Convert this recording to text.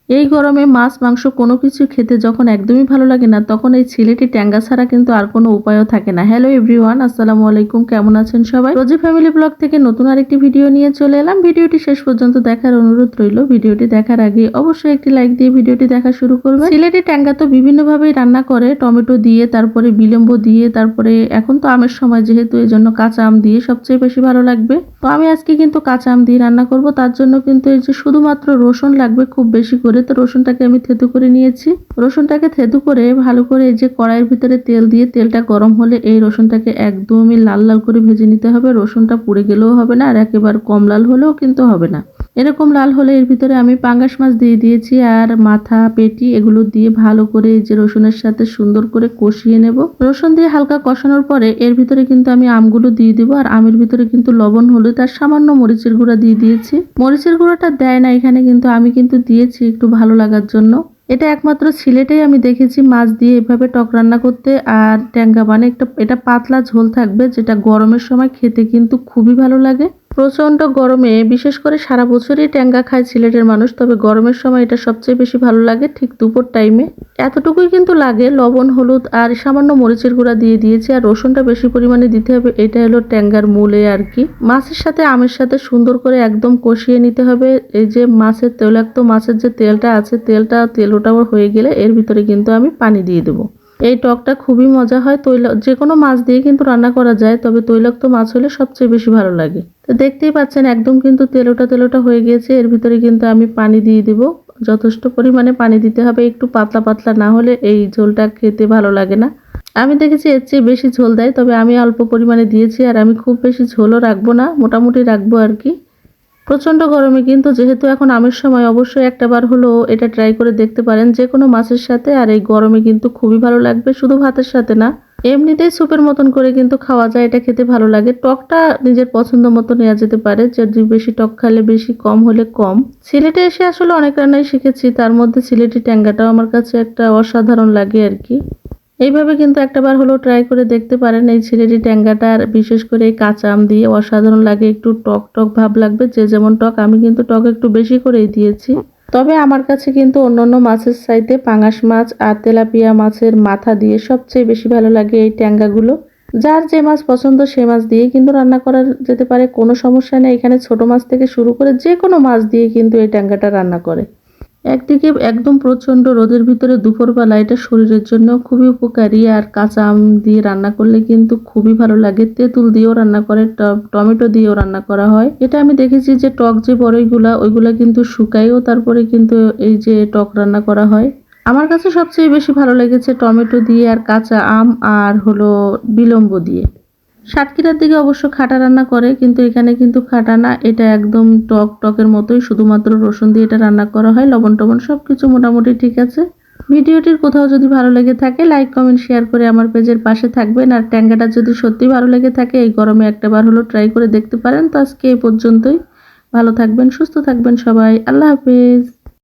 এই গরমে মাছ মাংস কোনো কিছু খেতে যখন একদমই ভালো লাগে না, তখন এই সিলেটি ট্যাঙ্গা ছাড়া কিন্তু আর কোনো উপায়ও থাকে না। হ্যালো এভরিওয়ান, আসসালামু আলাইকুম। কেমন আছেন সবাই? রোজি ফ্যামিলি ব্লগ থেকে নতুন আরেকটি ভিডিও নিয়ে চলে এলাম। ভিডিওটি শেষ পর্যন্ত দেখার অনুরোধ রইল। ভিডিওটি দেখার আগে অবশ্যই একটি লাইক দিয়ে ভিডিওটি দেখা শুরু করবেন। সিলেটি ট্যাঙ্গা তো বিভিন্নভাবেই রান্না করে, টমেটো দিয়ে, তারপরে বিলম্ব দিয়ে, তারপরে এখন তো আমের সময় যেহেতু, এই জন্য কাঁচা আম দিয়ে সবচেয়ে বেশি ভালো লাগবে। তো আমি আজকে কিন্তু কাঁচা আম দিয়ে রান্না করব। তার জন্য কিন্তু এই যে শুধুমাত্র রসুন লাগবে খুব বেশি করে। তো রসুনটাকে আমি থেতু করে নিয়েছি। রসুনটাকে থেতু করে ভালো করে এই যে কড়াইয়ের ভিতরে তেল দিয়ে, তেলটা গরম হলে এই রসুনটাকে একদমই লাল লাল করে ভেজে নিতে হবে। রসুনটা পুড়ে গেলেও হবে না, আর একেবারে কম লাল হলেও কিন্তু হবে না। এরকম লাল হলে এর ভিতরে আমি পাঙ্গাস মাছ দিয়ে দিয়েছি, আর মাথা পেটি এগুলো দিয়ে ভালো করে এই যে রসুনের সাথে সুন্দর করে কষিয়ে নেব। রসুন দিয়ে হালকা কষানোর পরে এর ভিতরে কিন্তু আমি আমগুলো দিয়ে দিব, আর আমের ভিতরে কিন্তু লবণ হলুদ আর সামান্য মরিচের গুঁড়া দিয়ে দিয়েছি। মরিচের গুঁড়াটা দেয় না এখানে, কিন্তু আমি কিন্তু দিয়েছি একটু ভালো লাগার জন্য। এটা একমাত্র সিলেটেই আমি দেখেছি মাছ দিয়ে এভাবে টক রান্না করতে। আর ট্যাঙ্গা মানে এটা পাতলা ঝোল থাকবে, যেটা গরমের সময় খেতে কিন্তু খুবই ভালো লাগে। প্রচন্ড গরমে বিশেষ করে সারা বছরই ট্যাঙ্গা খায় সিলেটের মানুষ, তবে গরমের সময় এটা সবচেয়ে বেশি ভালো লাগে, ঠিক দুপুর টাইমে। এতটুকুই কিন্তু লাগে, লবণ হলুদ আর সামান্য মরিচের গুঁড়া দিয়ে দিয়েছি। আর রসুনটা বেশি পরিমাণে দিতে হবে, এটা হলো ট্যাঙ্গার মূলে আর কি। মাছের সাথে আমের সাথে সুন্দর করে একদম কষিয়ে নিতে হবে। এই যে মাছের তৈলাক্ত মাছের যে তেলটা আছে, তেল ওটাও হয়ে গেলে এর ভিতরে কিন্তু আমি পানি দিয়ে দেবো। এই টকটা খুবই মজা হয়। যে কোনো মাছ দিয়ে কিন্তু রান্না করা যায়, তবে তৈলাক্ত মাছ হলে সবচেয়ে বেশি ভালো লাগে। তো দেখতেই পাচ্ছেন একদম কিন্তু তেলোটা হয়ে গিয়েছে। এর ভিতরে কিন্তু আমি পানি দিয়ে দিব। যথেষ্ট পরিমাণে পানি দিতে হবে, একটু পাতলা পাতলা না হলে এই ঝোলটা খেতে ভালো লাগে না। আমি দেখেছি এর চেয়ে বেশি ঝোল দেয়, তবে আমি অল্প পরিমাণে দিয়েছি। আর আমি খুব বেশি ঝোলও রাখবো না, মোটামুটি রাখবো আর কি। প্রচন্ড গরমে কিন্তু যেহেতু এখন আমের সময়, অবশ্যই একটা বার হলো এটা ট্রাই করে দেখতে পারেন যে কোনো মাছের সাথে। আর এই গরমে কিন্তু খুবই ভালো লাগবে, শুধু ভাতের সাথে না, এমনিতেই স্যুপের মতন করে কিন্তু খাওয়া যায়। এটা খেতে ভালো লাগে। টকটা নিজের পছন্দ মতো নেওয়া যেতে পারে, যদি বেশি টক খেলে বেশি, কম হলে কম। সিলেটে এসে আসলে অনেক রান্নাই শিখেছি, তার মধ্যে সিলেটি ট্যাঙ্গাটাও আমার কাছে একটা অসাধারণ লাগে আর কি। এইভাবে কিন্তু একটাবার হলো ট্রাই করে দেখতে পারেন। এই সিলেটি ট্যাঙ্গাটার বিশেষ করে এই কাঁচা আম দিয়ে অসাধারণ লাগে। একটু টক টক ভাব লাগবে, যে যেমন টক, আমি কিন্তু টক একটু বেশি করেই দিয়েছি। তবে আমার কাছে কিন্তু অন্যান্য মাছের চাইতে পাঙাশ মাছ আর তেলাপিয়া মাছের মাথা দিয়ে সবচেয়ে বেশি ভালো লাগে এই ট্যাঙ্গাগুলো। যার যে মাছ পছন্দ সে মাছ দিয়ে কিন্তু রান্না করা যেতে পারে, কোনো সমস্যা নেই। এখানে ছোট মাছ থেকে শুরু করে যে কোনো মাছ দিয়ে কিন্তু এই ট্যাঙ্গাটা রান্না করে। একদিকে একদম প্রচন্ড রোদের ভিতরে দুপুরবেলা এটা শরীরের জন্য খুবই উপকারী। আর কাঁচা আম দিয়ে রান্না করলে কিন্তু খুবই ভালো লাগে। তেঁতুল দিয়েও রান্না করে, টমেটো দিয়েও রান্না করা হয়। এটা আমি দেখেছি যে টক যে বড়ইগুলা, ওইগুলা কিন্তু শুকায়ও তারপরে কিন্তু এই যে টক রান্না করা হয়। আমার কাছে সবচেয়ে বেশি ভালো লেগেছে টমেটো দিয়ে, আর কাঁচা আম, আর হলো বিলম্ব দিয়ে। সাতক্ষীরার দিকে অবশ্য খাটা রান্না করে, কিন্তু এখানে কিন্তু খাটা না, এটা একদম টকের মতোই, শুধুমাত্র রসুন দিয়ে এটা রান্না করা হয়। লবণ টবণ সবকিছু মোটামুটি ঠিক আছে। ভিডিওটির কোথাও যদি ভালো লেগে থাকে, লাইক কমেন্ট শেয়ার করে আমার পেজের পাশে থাকবেন। আর ট্যাঙ্গাটা যদি সত্যি ভালো লেগে থাকে, এই গরমে একটাবার হলো ট্রাই করে দেখতে পারেন। তো আজকে এই পর্যন্তই। ভালো থাকবেন, সুস্থ থাকবেন সবাই। আল্লাহ হাফেজ।